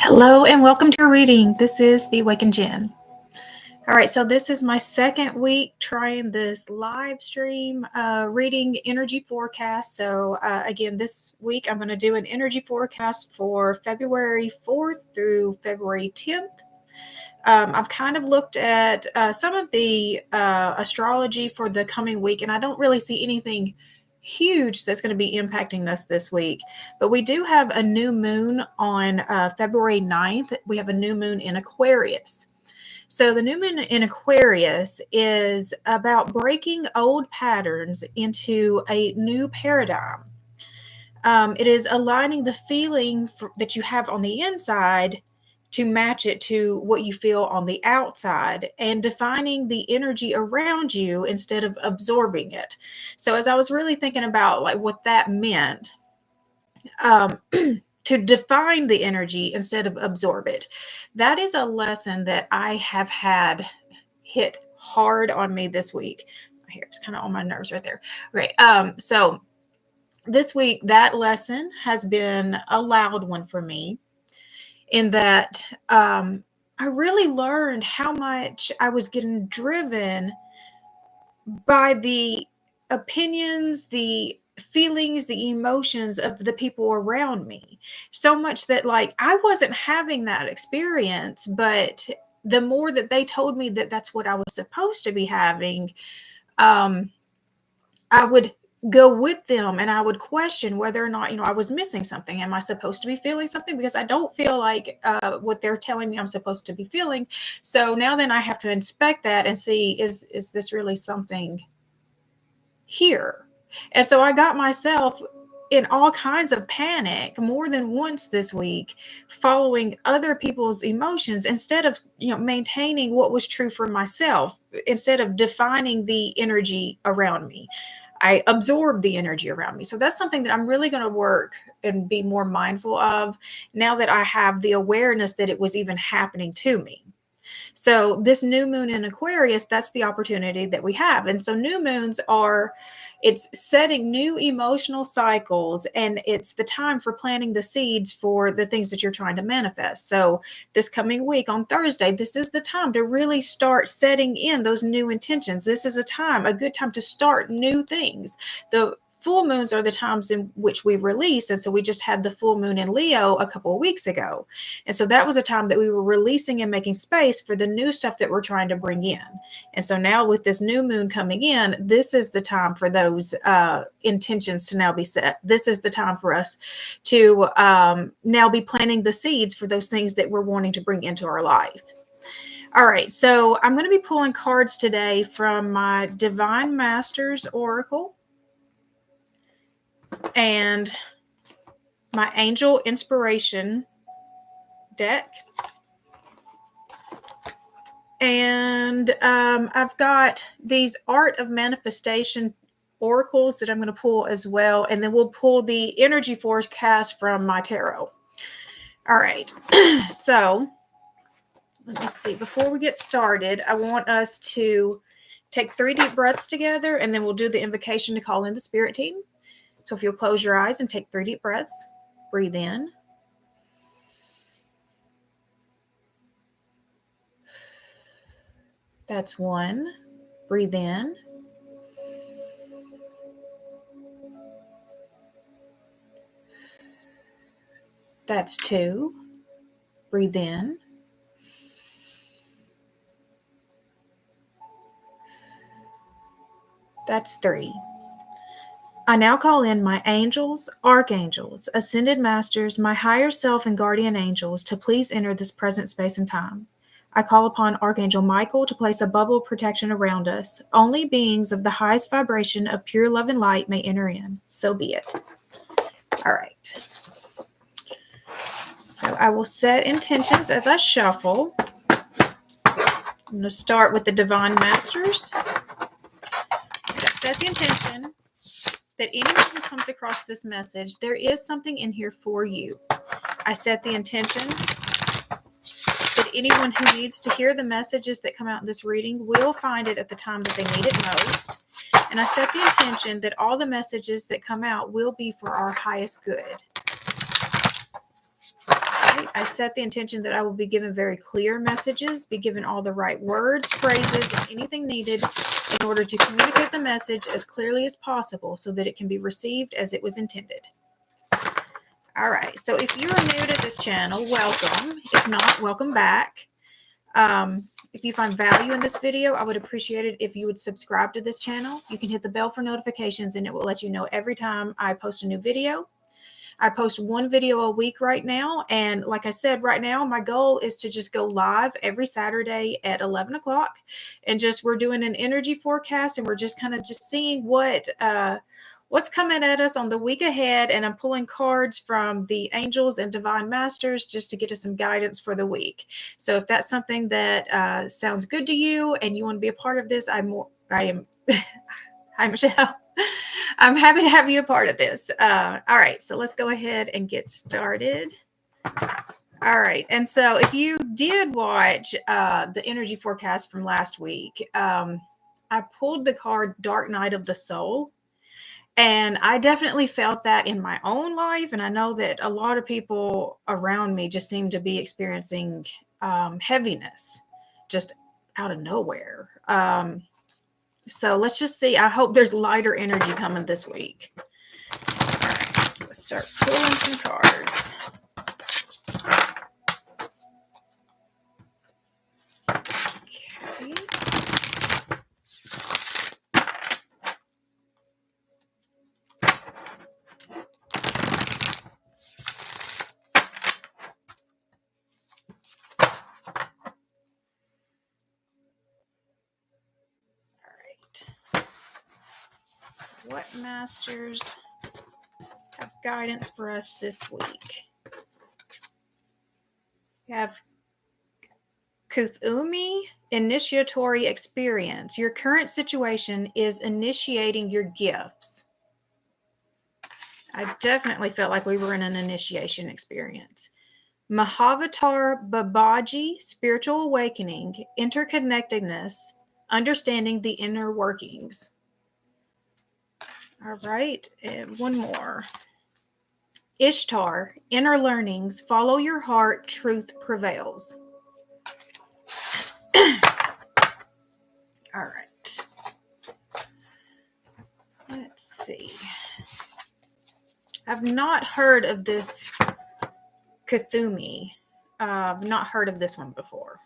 Hello and welcome to your reading. This is the Awakened Jenn. All right, so this is my second week trying this live stream reading energy forecast. So again, this week I'm going to do an energy forecast for February 4th through February 10th. I've kind of looked at some of the astrology for the coming week, and I don't really see anything huge that's going to be impacting us this week. But we do have a new moon on February 9th. We have a new moon in Aquarius. So the new moon in Aquarius is about breaking old patterns into a new paradigm. It is aligning the feeling that you have on the inside to match it to what you feel on the outside, and defining the energy around you instead of absorbing it. So as I was really thinking about like what that meant, to define the energy instead of absorb it, that is a lesson that I have had hit hard on me this week. Here, it's kind of on my nerves right there. Okay. So this week, that lesson has been a loud one for me, in that I really learned how much I was getting driven by the opinions, the feelings, the emotions of the people around me. So much that like I wasn't having that experience, but the more that they told me that that's what I was supposed to be having, I would go with them, and I would question whether or not, I was missing something. Am I supposed to be feeling something? Because I don't feel like what they're telling me I'm supposed to be feeling. So now then I have to inspect that and see, is this really something here? And so I got myself in all kinds of panic more than once this week, following other people's emotions instead of, maintaining what was true for myself, instead of defining the energy around me. I absorb the energy around me. So that's something that I'm really going to work and be more mindful of now that I have the awareness that it was even happening to me. So this new moon in Aquarius, that's the opportunity that we have. And so new moons it's setting new emotional cycles, and it's the time for planting the seeds for the things that you're trying to manifest. So this coming week on Thursday, this is the time to really start setting in those new intentions. This is a good time to start new things. The full moons are the times in which we release. And so we just had the full moon in Leo a couple of weeks ago. And so that was a time that we were releasing and making space for the new stuff that we're trying to bring in. And so now with this new moon coming in, this is the time for those intentions to now be set. This is the time for us to now be planting the seeds for those things that we're wanting to bring into our life. All right, so I'm going to be pulling cards today from my Divine Masters Oracle and my Angel Inspiration deck. And I've got these Art of Manifestation oracles that I'm going to pull as well. And then we'll pull the energy forecast from my tarot. All right. So let me see. Before we get started, I want us to take 3 deep breaths together, and then we'll do the invocation to call in the spirit team. So if you'll close your eyes and take 3 deep breaths, breathe in. That's 1. Breathe in. That's 2. Breathe in. That's 3. I now call in my angels, archangels, ascended masters, my higher self, and guardian angels to please enter this present space and time. I call upon Archangel Michael to place a bubble of protection around us. Only beings of the highest vibration of pure love and light may enter in. So be it. All right. So I will set intentions as I shuffle. I'm going to start with the Divine Masters. Set the intention that anyone who comes across this message, there is something in here for you. I set the intention that anyone who needs to hear the messages that come out in this reading will find it at the time that they need it most. And I set the intention that all the messages that come out will be for our highest good. right. I set the intention that I will be given very clear messages, be given all the right words, phrases, and anything needed in order to communicate the message as clearly as possible so that it can be received as it was intended. All right. So if you're new to this channel, welcome. If not, welcome back. If you find value in this video, I would appreciate it if you would subscribe to this channel. You can hit the bell for notifications and it will let you know every time I post a new video. I post one video a week right now. And like I said, right now, my goal is to just go live every Saturday at 11 o'clock. And we're doing an energy forecast and we're just kind of just seeing what's coming at us on the week ahead. And I'm pulling cards from the angels and divine masters just to get us some guidance for the week. So if that's something that sounds good to you and you want to be a part of this, I am hi, Michelle. I'm happy to have you a part of this. All right, so let's go ahead and get started. All right, and so if you did watch the energy forecast from last week, I pulled the card Dark Night of the Soul. And I definitely felt that in my own life. And I know that a lot of people around me just seem to be experiencing heaviness just out of nowhere. So let's just see. I hope there's lighter energy coming this week. All right, let's start pulling some cards. Okay. What masters have guidance for us this week? We have Kuthumi, initiatory experience. Your current situation is initiating your gifts. I definitely felt like we were in an initiation experience. Mahavatar Babaji, spiritual awakening, interconnectedness, understanding the inner workings. All right, and one more. Ishtar, inner learnings, follow your heart, truth prevails. All right. Let's see. I've not heard of this Kuthumi. I've not heard of this one before.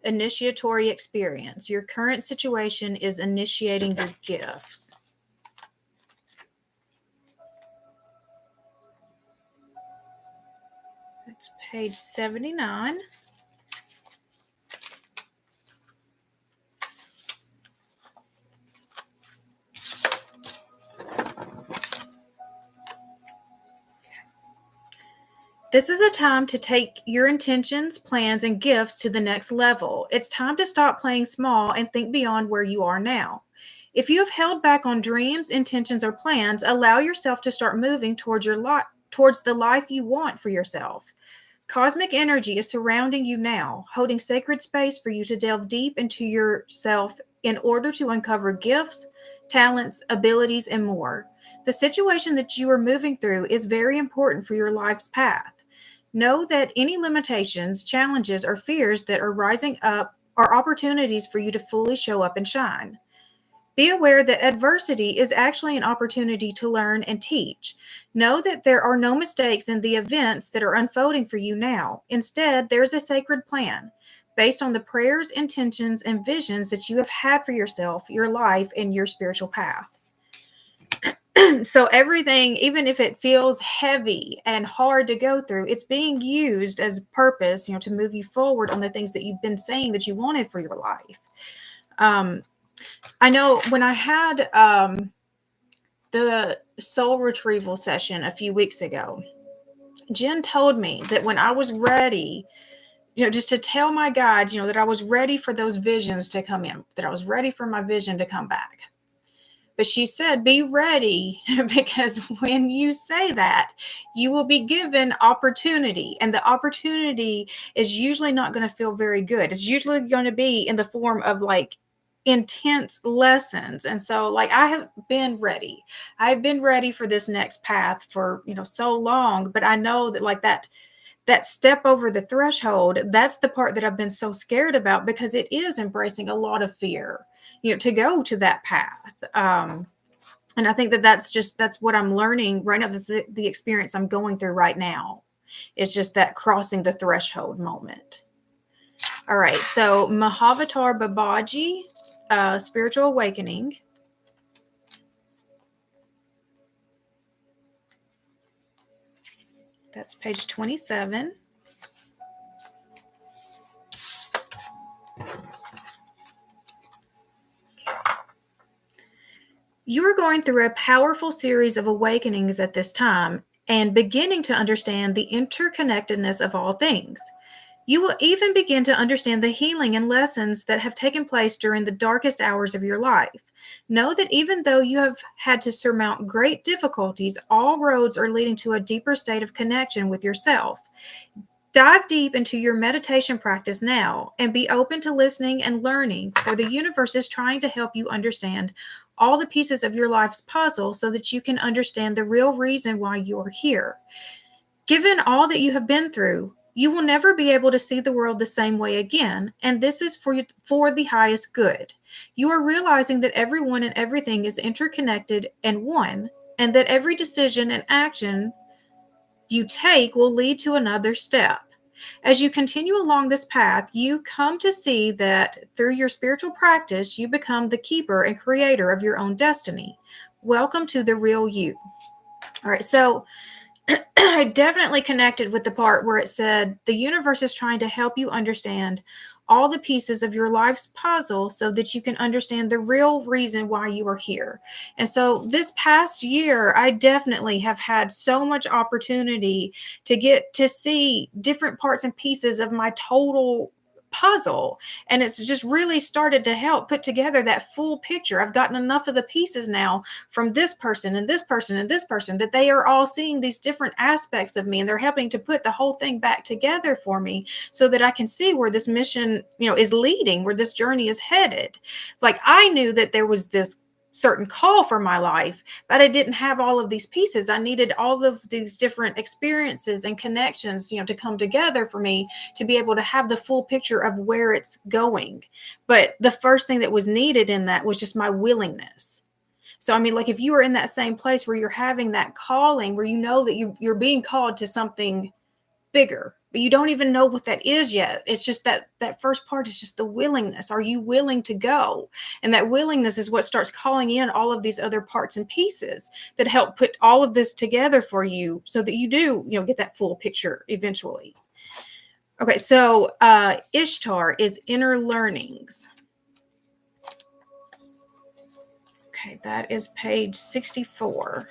Initiatory experience. Your current situation is initiating your gifts. That's page 79. This is a time to take your intentions, plans, and gifts to the next level. It's time to stop playing small and think beyond where you are now. If you have held back on dreams, intentions, or plans, allow yourself to start moving towards the life you want for yourself. Cosmic energy is surrounding you now, holding sacred space for you to delve deep into yourself in order to uncover gifts, talents, abilities, and more. The situation that you are moving through is very important for your life's path. Know that any limitations, challenges, or fears that are rising up are opportunities for you to fully show up and shine. Be aware that adversity is actually an opportunity to learn and teach. Know that there are no mistakes in the events that are unfolding for you now. Instead, there is a sacred plan based on the prayers, intentions, and visions that you have had for yourself, your life, and your spiritual path. So everything, even if it feels heavy and hard to go through, it's being used as purpose, to move you forward on the things that you've been saying that you wanted for your life. I know when I had the soul retrieval session a few weeks ago, Jenn told me that when I was ready, just to tell my guides, that I was ready for those visions to come in, that I was ready for my vision to come back. But she said, be ready, because when you say that, you will be given opportunity. And the opportunity is usually not going to feel very good. It's usually going to be in the form of intense lessons. And so I have been ready. I've been ready for this next path for, so long. But I know that that step over the threshold, that's the part that I've been so scared about, because it is embracing a lot of fear, to go to that path. And I think that's what I'm learning right now. This is the experience I'm going through right now. It's just that crossing the threshold moment. All right. So Mahavatar Babaji, Spiritual Awakening. That's page 27. You are going through a powerful series of awakenings at this time and beginning to understand the interconnectedness of all things. You will even begin to understand the healing and lessons that have taken place during the darkest hours of your life. Know that even though you have had to surmount great difficulties, all roads are leading to a deeper state of connection with yourself. Dive deep into your meditation practice now and be open to listening and learning, for the universe is trying to help you understand all the pieces of your life's puzzle so that you can understand the real reason why you are here. Given all that you have been through, you will never be able to see the world the same way again, and this is for the highest good. You are realizing that everyone and everything is interconnected and one, and that every decision and action you take will lead to another step. As you continue along this path, you come to see that through your spiritual practice, you become the keeper and creator of your own destiny. Welcome to the real you. All right, so I definitely connected with the part where it said the universe is trying to help you understand all the pieces of your life's puzzle so that you can understand the real reason why you are here. And so this past year, I definitely have had so much opportunity to get to see different parts and pieces of my total puzzle, and it's just really started to help put together that full picture. I've gotten enough of the pieces now from this person and this person and this person that they are all seeing these different aspects of me, and they're helping to put the whole thing back together for me so that I can see where this mission, is leading, where this journey is headed. Like, I knew that there was this certain call for my life, but I didn't have all of these pieces. I needed all of these different experiences and connections, to come together for me to be able to have the full picture of where it's going. But the first thing that was needed in that was just my willingness. So, I mean, like, if you are in that same place where you're having that calling, where you know that you're being called to something bigger, but you don't even know what that is yet. It's just that first part is just the willingness. Are you willing to go? And that willingness is what starts calling in all of these other parts and pieces that help put all of this together for you so that you do, get that full picture eventually. Okay, so Ishtar is inner learnings. Okay, that is page 64.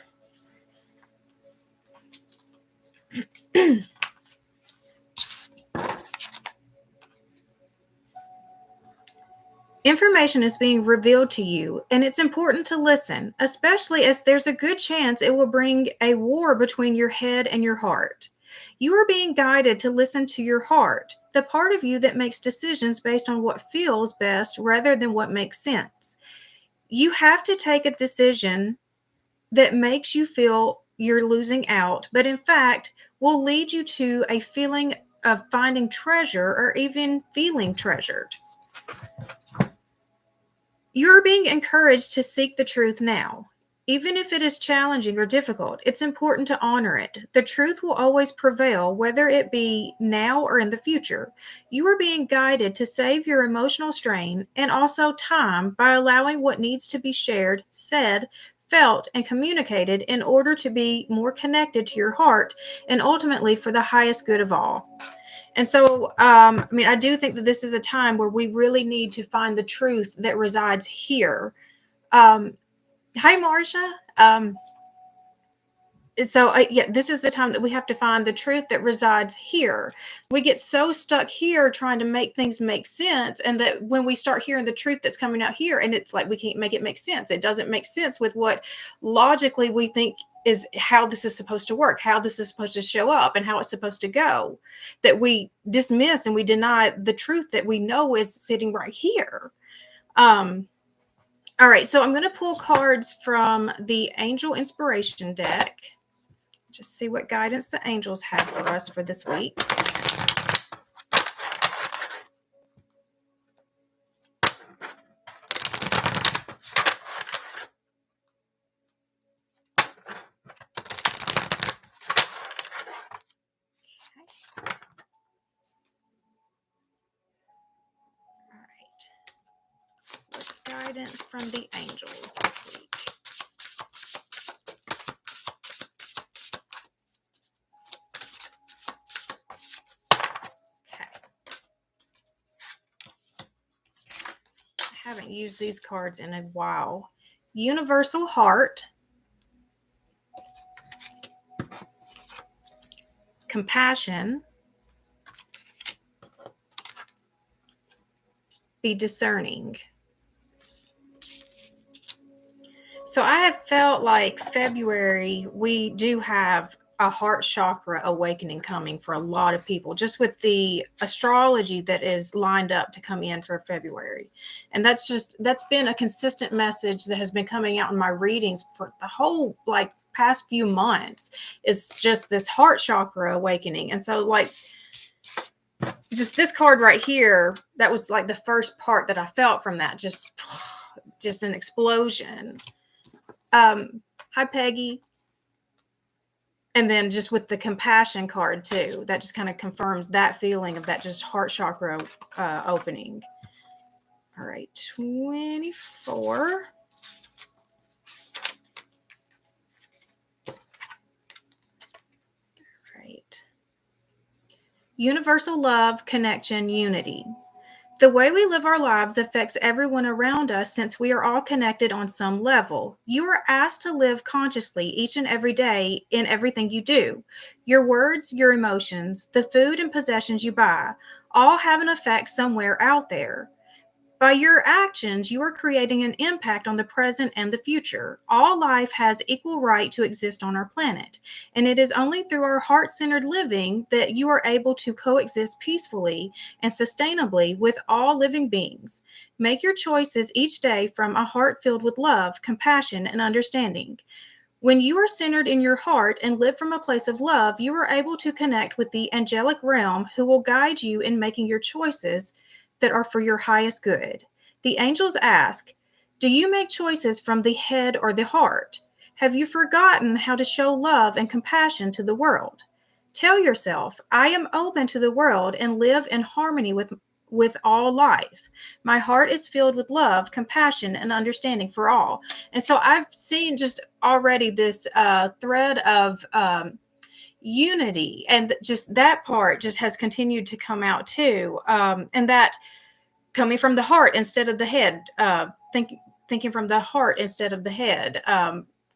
Information is being revealed to you, and it's important to listen, especially as there's a good chance it will bring a war between your head and your heart. You are being guided to listen to your heart, the part of you that makes decisions based on what feels best rather than what makes sense. You have to take a decision that makes you feel you're losing out, but in fact will lead you to a feeling of finding treasure or even feeling treasured. You're being encouraged to seek the truth now. Even if it is challenging or difficult, it's important to honor it. The truth will always prevail, whether it be now or in the future. You are being guided to save your emotional strain and also time by allowing what needs to be shared, said, felt, and communicated in order to be more connected to your heart and ultimately for the highest good of all. And so, I do think that this is a time where we really need to find the truth that resides here. Hi, Marcia. This is the time that we have to find the truth that resides here. We get so stuck here trying to make things make sense, and that when we start hearing the truth that's coming out here, and it's like we can't make it make sense. It doesn't make sense with what logically we think is how this is supposed to work, how this is supposed to show up, and how it's supposed to go, that we dismiss and we deny the truth that we know is sitting right here. All right, so I'm going to pull cards from the Angel Inspiration deck. just see what guidance the angels have for us for this week. Guidance from the angels this week. Okay. I haven't used these cards in a while. Universal Heart. Compassion. Be discerning. So I have felt like February, we do have a heart chakra awakening coming for a lot of people, just with the astrology that is lined up to come in for February. And that's been a consistent message that has been coming out in my readings for the whole like past few months. It's just this heart chakra awakening. And so like just this card right here, that was like the first part that I felt from that, just an explosion. Hi, Peggy. And then just with the compassion card too, that just kind of confirms that feeling of that just heart chakra opening. All right, 24. Right. Universal love, connection, unity. The way we live our lives affects everyone around us since we are all connected on some level. You are asked to live consciously each and every day in everything you do. Your words, your emotions, the food and possessions you buy, all have an effect somewhere out there. By your actions, you are creating an impact on the present and the future. All life has equal right to exist on our planet, and it is only through our heart-centered living that you are able to coexist peacefully and sustainably with all living beings. Make your choices each day from a heart filled with love, compassion, and understanding. When you are centered in your heart and live from a place of love, you are able to connect with the angelic realm who will guide you in making your choices that are for your highest good. The angels ask, do you make choices from the head or the heart? Have you forgotten how to show love and compassion to the world? Tell yourself, I am open to the world and live in harmony with all life. My heart is filled with love, compassion, and understanding for all. And so I've seen just already this thread of unity, and just that part just has continued to come out too. And that coming from the heart instead of the head, thinking from the heart instead of the head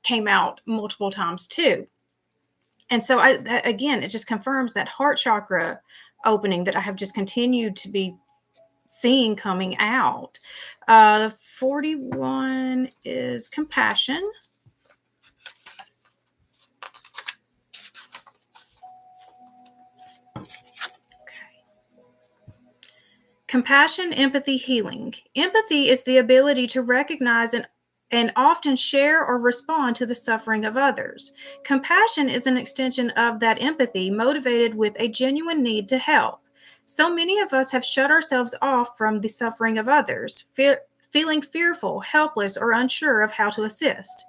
came out multiple times too. And so again, it just confirms that heart chakra opening that I have just continued to be seeing coming out. 41 is compassion. Compassion, empathy, healing. Empathy is the ability to recognize and often share or respond to the suffering of others. Compassion is an extension of that empathy, motivated with a genuine need to help. So many of us have shut ourselves off from the suffering of others, feeling fearful, helpless, or unsure of how to assist.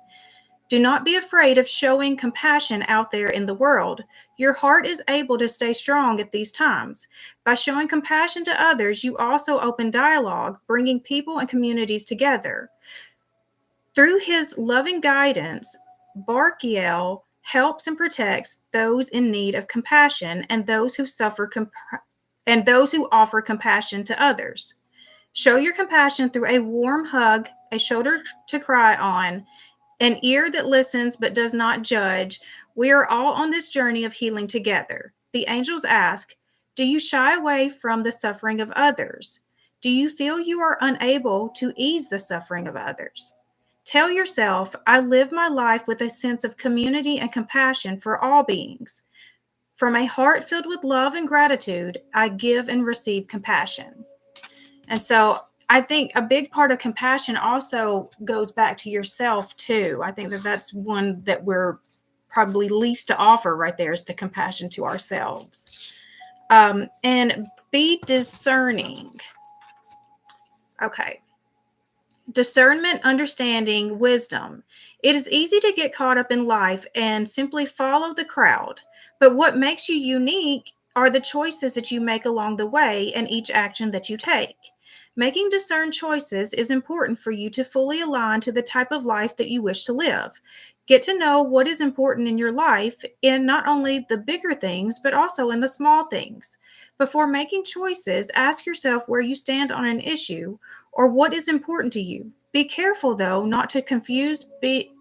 Do not be afraid of showing compassion out there in the world. Your heart is able to stay strong at these times. By showing compassion to others, you also open dialogue, bringing people and communities together. Through his loving guidance, Barkiel helps and protects those in need of compassion and those who offer compassion to others. Show your compassion through a warm hug, a shoulder to cry on, an ear that listens but does not judge. We are all on this journey of healing together. The angels ask, do you shy away from the suffering of others? Do you feel you are unable to ease the suffering of others? Tell yourself, I live my life with a sense of community and compassion for all beings. From a heart filled with love and gratitude, I give and receive compassion. And so I think a big part of compassion also goes back to yourself too. I think that that's one that we're probably least to offer right there is the compassion to ourselves. And be discerning. Okay. Discernment, understanding, wisdom. It is easy to get caught up in life and simply follow the crowd. But what makes you unique are the choices that you make along the way and each action that you take. Making discerned choices is important for you to fully align to the type of life that you wish to live. Get to know what is important in your life in not only the bigger things, but also in the small things. Before making choices, ask yourself where you stand on an issue or what is important to you. Be careful, though, not to confuse being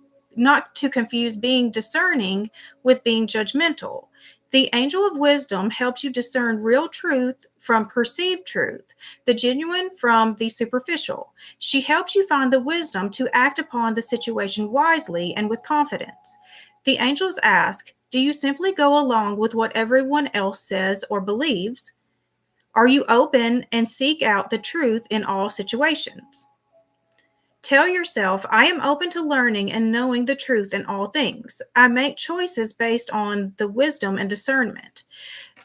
discerning with being judgmental. The angel of wisdom helps you discern real truth from perceived truth, the genuine from the superficial. She helps you find the wisdom to act upon the situation wisely and with confidence. The angels ask, do you simply go along with what everyone else says or believes? Are you open and seek out the truth in all situations? Tell yourself, I am open to learning and knowing the truth in all things. I make choices based on the wisdom and discernment.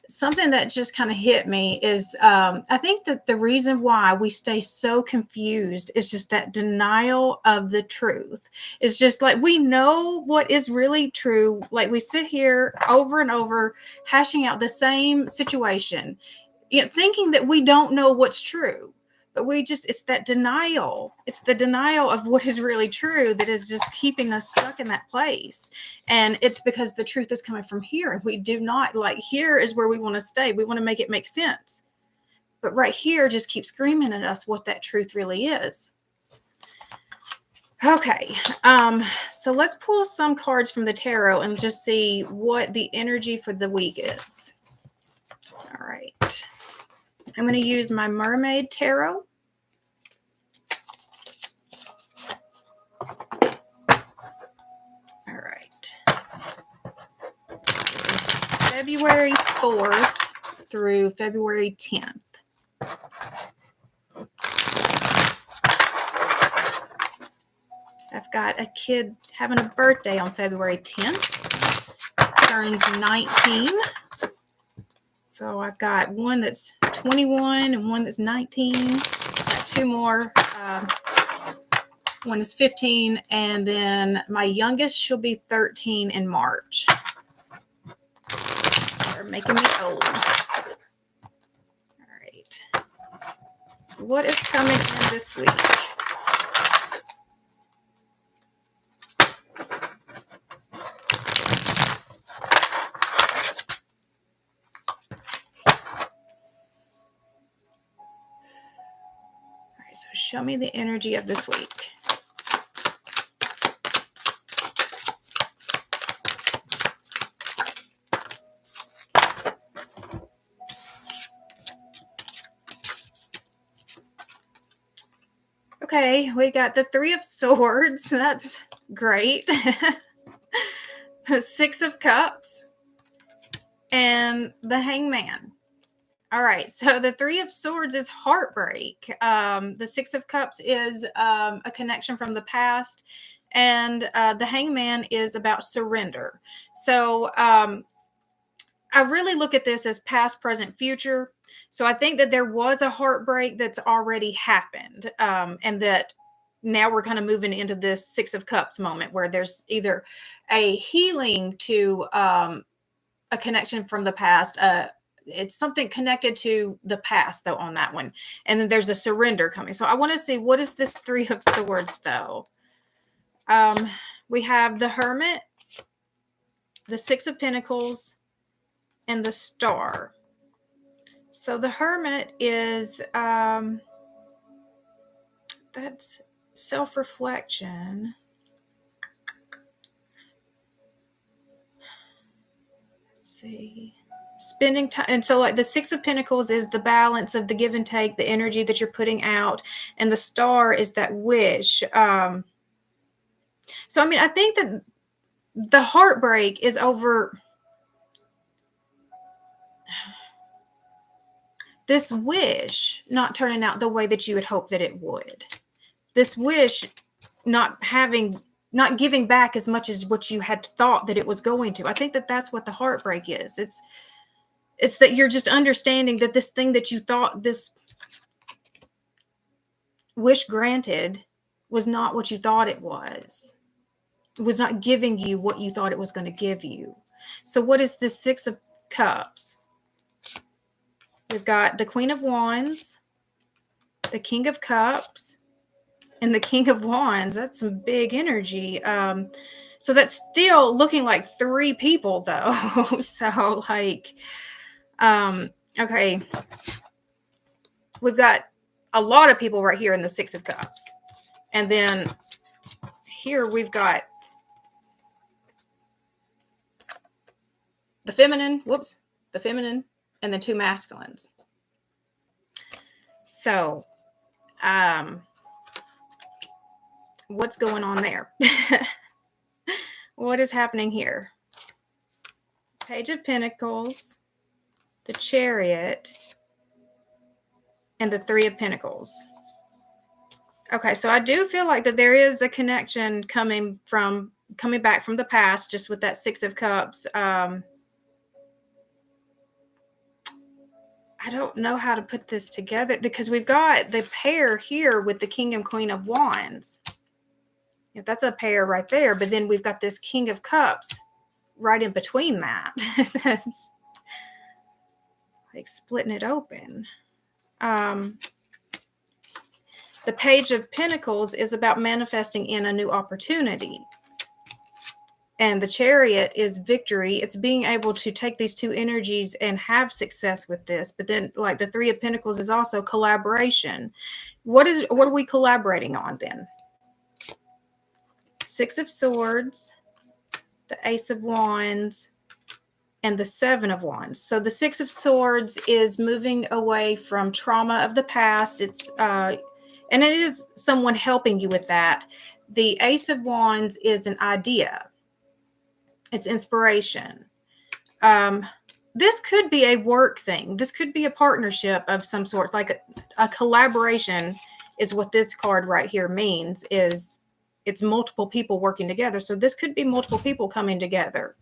Something that just kind of hit me is I think that the reason why we stay so confused is just that denial of the truth. It's just like we know what is really true. Like we sit here over and over hashing out the same situation, thinking that we don't know what's true. But it's that denial. It's the denial of what is really true that is just keeping us stuck in that place. And it's because the truth is coming from here. And we do not, like, here is where we want to stay. We want to make it make sense. But right here just keeps screaming at us what that truth really is. Okay, so let's pull some cards from the tarot and just see what the energy for the week is. All right. I'm going to use my Mermaid Tarot. All right. February 4th through February 10th. I've got a kid having a birthday on February 10th. Turns 19. So I've got one that's 21 and one that's 19. Got two more. One is 15, and then my youngest, she'll be 13 in March. They're making me old. All right. So what is coming in this week? So show me the energy of this week. Okay, we got the Three of Swords. That's great. The Six of Cups and the Hangman. All right, so the Three of Swords is heartbreak. The Six of Cups is a connection from the past, and the Hangman is about surrender. So I really look at this as past, present, future. So I think that there was a heartbreak that's already happened, and that now we're kind of moving into this Six of Cups moment where there's either a healing to a connection from the past, it's something connected to the past, though, on that one. And then there's a surrender coming. So I want to see, what is this Three of Swords, though? We have the Hermit, the Six of Pentacles, and the Star. So the Hermit is, that's self-reflection. Let's see. Spending time, and so like the Six of Pentacles is the balance of the give and take, the energy that you're putting out, and the Star is that wish. So I mean, I think that the heartbreak is over this wish not turning out the way that you would hope that it would. This wish not having not giving back as much as what you had thought that it was going to. I think that that's what the heartbreak is. It's that you're just understanding that this thing that you thought, this wish granted, was not what you thought it was. It was not giving you what you thought it was going to give you. So what is this Six of Cups? We've got the Queen of Wands, the King of Cups, and the King of Wands. That's some big energy. So that's still looking like 3 people though. So like, okay. We've got a lot of people right here in the Six of Cups. And then here we've got the feminine, the feminine, and the 2 masculines. So, what's going on there? What is happening here? Page of Pentacles, the Chariot, and the 3 of Pentacles. Okay, so I do feel like that there is a connection coming back from the past, just with that Six of Cups. I don't know how to put this together because we've got the pair here with the King and Queen of Wands. If that's a pair right there, but then we've got this King of Cups right in between that. That's like splitting it open. The Page of Pentacles is about manifesting in a new opportunity. And the Chariot is victory. It's being able to take these 2 energies and have success with this. But then like the 3 of Pentacles is also collaboration. What are we collaborating on then? 6 of Swords, the Ace of Wands, and the 7 of Wands. So the 6 of Swords is moving away from trauma of the past. It's and it is someone helping you with that. The Ace of Wands is an idea. It's inspiration. This could be a work thing. This could be a partnership of some sort. Like a collaboration is what this card right here means. Is it's multiple people working together. So this could be multiple people coming together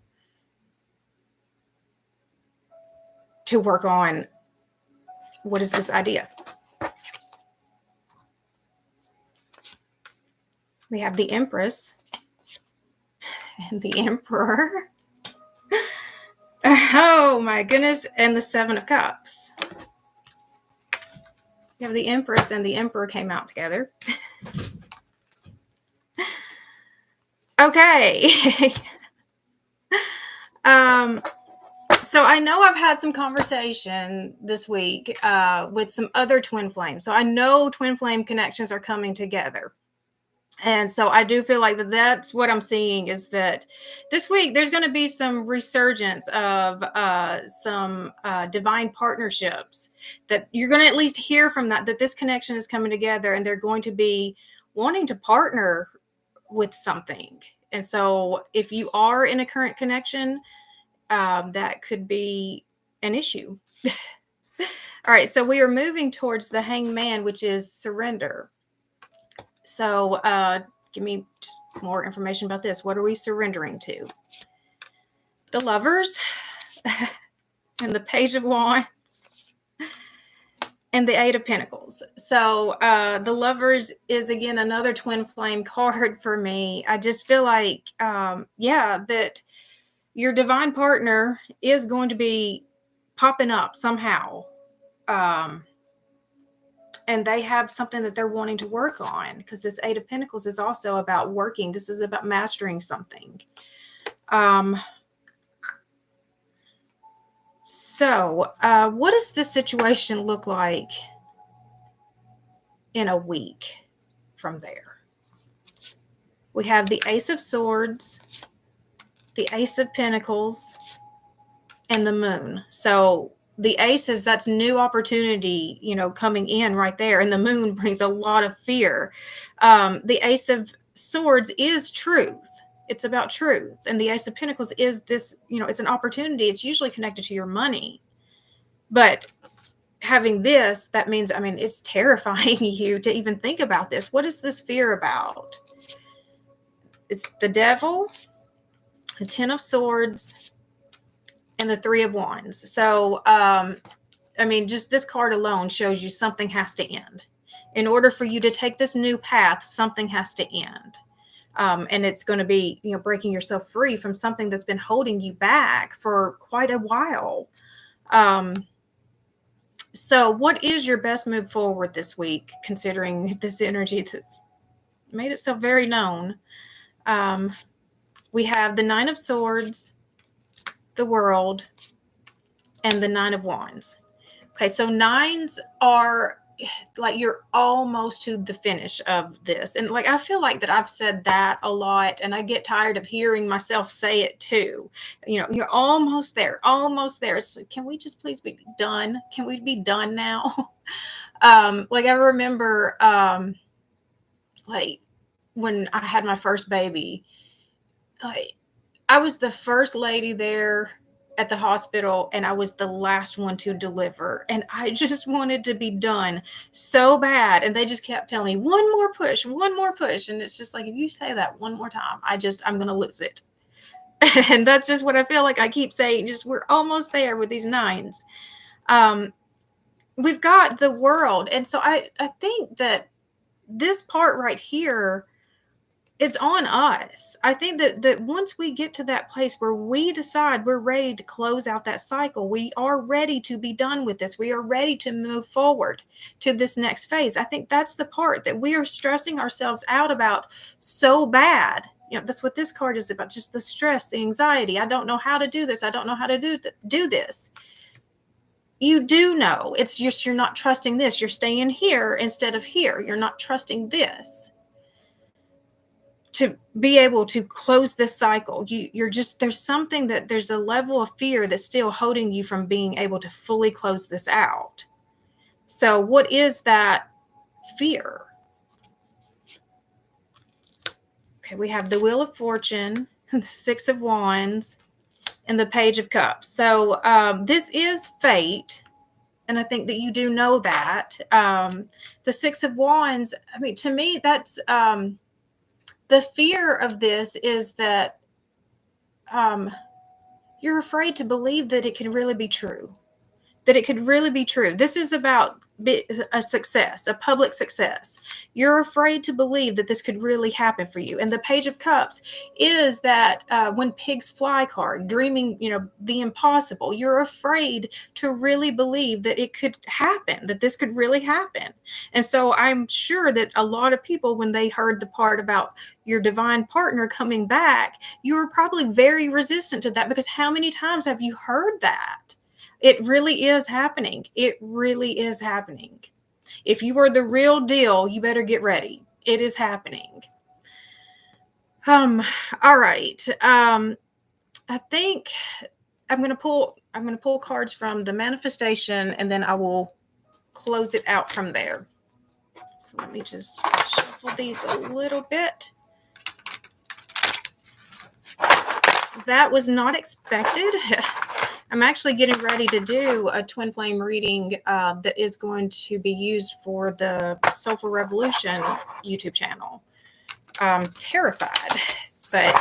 to work on what is this idea. We have the Empress and the Emperor. Oh my goodness. And the 7 of Cups. You have the Empress and the Emperor came out together. Okay. So I know I've had some conversation this week with some other twin flames. So I know twin flame connections are coming together. And so I do feel like that's what I'm seeing, is that this week there's going to be some resurgence of some divine partnerships, that you're going to at least hear from that this connection is coming together and they're going to be wanting to partner with something. And so if you are in a current connection, that could be an issue. All right, so we are moving towards the Hangman, which is surrender. So give me just more information about this. What are we surrendering to? The Lovers and the Page of Wands and the 8 of Pentacles. So the Lovers is, again, another twin flame card for me. I just feel like, that your divine partner is going to be popping up somehow. And they have something that they're wanting to work on, because this 8 of Pentacles is also about working. This is about mastering something. So what does this situation look like in a week from there? We have the Ace of Swords, the Ace of Pentacles, and the Moon. So the aces, that's new opportunity, coming in right there. And the Moon brings a lot of fear. The Ace of Swords is truth. It's about truth. And the Ace of Pentacles is this, it's an opportunity. It's usually connected to your money. But having this, that means, it's terrifying you to even think about this. What is this fear about? it's the Devil, the Ten of Swords, and the Three of Wands. So, I mean, just this card alone shows you something has to end. In order for you to take this new path, something has to end. And it's going to be, breaking yourself free from something that's been holding you back for quite a while. So what is your best move forward this week, considering this energy that's made itself very known? We have the Nine of Swords, the World, and the Nine of Wands. Okay, so nines are like you're almost to the finish of this. And like I feel like that I've said that a lot, and I get tired of hearing myself say it too. You're almost there, almost there. It's like, can we just please be done? Can we be done now? Like I remember like when I had my first baby, like I was the first lady there at the hospital, and I was the last one to deliver. And I just wanted to be done so bad. And they just kept telling me, one more push, one more push. And it's just like, if you say that one more time, I'm going to lose it. And that's just what I feel like I keep saying. Just we're almost there with these nines. We've got the World. And so I think that this part right here, it's on us. I think that once we get to that place where we decide we're ready to close out that cycle, we are ready to be done with this. We are ready to move forward to this next phase. I think that's the part that we are stressing ourselves out about so bad. That's what this card is about, just the stress, the anxiety. I don't know how to do this. I don't know how to do this. You do know. It's just you're not trusting this. You're staying here instead of here. You're not trusting this to be able to close this cycle. You're just, there's a level of fear that's still holding you from being able to fully close this out. So what is that fear? Okay, we have the Wheel of Fortune, the Six of Wands, and the Page of Cups. So this is fate. And I think that you do know that. The Six of Wands, I mean, to me, that's the fear of this is that you're afraid to believe that it can really be true, that it could really be true. This is about a success, a public success. You're afraid to believe that this could really happen for you. And the Page of Cups is that when pigs fly card, dreaming, the impossible. You're afraid to really believe that it could happen, that this could really happen. And so I'm sure that a lot of people, when they heard the part about your divine partner coming back, you were probably very resistant to that, because how many times have you heard that? It really is happening. It really is happening. If you are the real deal, you better get ready. It is happening. All right. I think I'm going to pull cards from the manifestation, and then I will close it out from there. So let me just shuffle these a little bit. That was not expected. I'm actually getting ready to do a twin flame reading that is going to be used for the Soulful Revolution YouTube channel. I'm terrified, but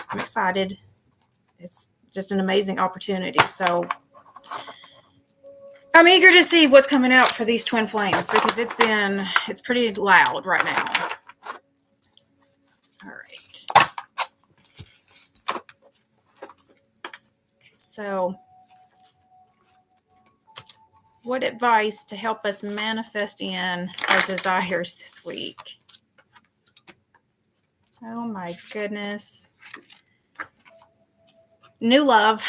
I'm excited. It's just an amazing opportunity. So I'm eager to see what's coming out for these twin flames, because it's pretty loud right now. All right. So what advice to help us manifest in our desires this week? Oh my goodness. New love.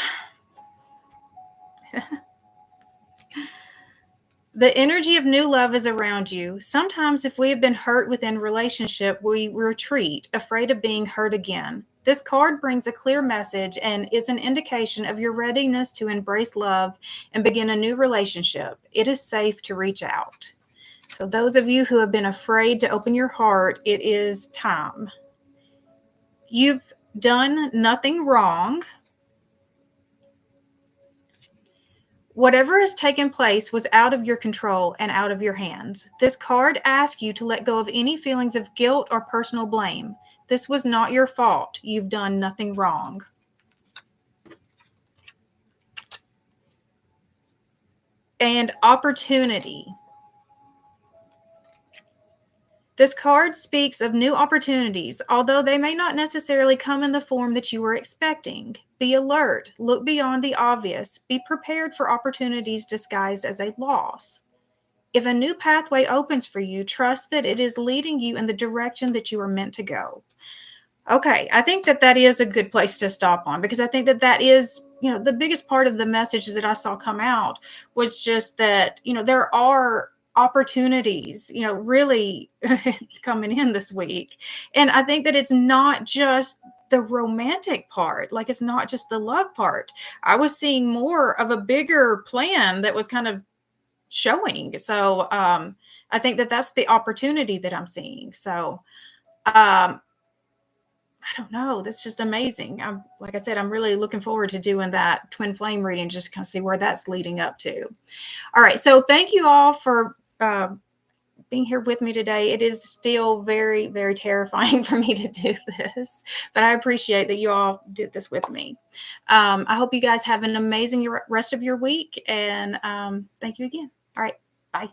The energy of new love is around you. Sometimes if we have been hurt within relationship, we retreat, afraid of being hurt again. This card brings a clear message and is an indication of your readiness to embrace love and begin a new relationship. It is safe to reach out. So those of you who have been afraid to open your heart, it is time. You've done nothing wrong. Whatever has taken place was out of your control and out of your hands. This card asks you to let go of any feelings of guilt or personal blame. This was not your fault. You've done nothing wrong. And opportunity. This card speaks of new opportunities, although they may not necessarily come in the form that you were expecting. Be alert, look beyond the obvious, be prepared for opportunities disguised as a loss. If a new pathway opens for you, trust that it is leading you in the direction that you are meant to go. Okay, I think that that is a good place to stop on, because I think that that is, the biggest part of the message that I saw come out was just that, there are opportunities, really coming in this week. And I think that it's not just the romantic part, like it's not just the love part. I was seeing more of a bigger plan that was kind of showing. So I think that that's the opportunity that I'm seeing. So I don't know. That's just amazing. Like I said, I'm really looking forward to doing that twin flame reading, just kind of see where that's leading up to. All right. So thank you all for being here with me today. It is still very, very terrifying for me to do this, but I appreciate that you all did this with me. I hope you guys have an amazing rest of your week, and thank you again. All right. Bye.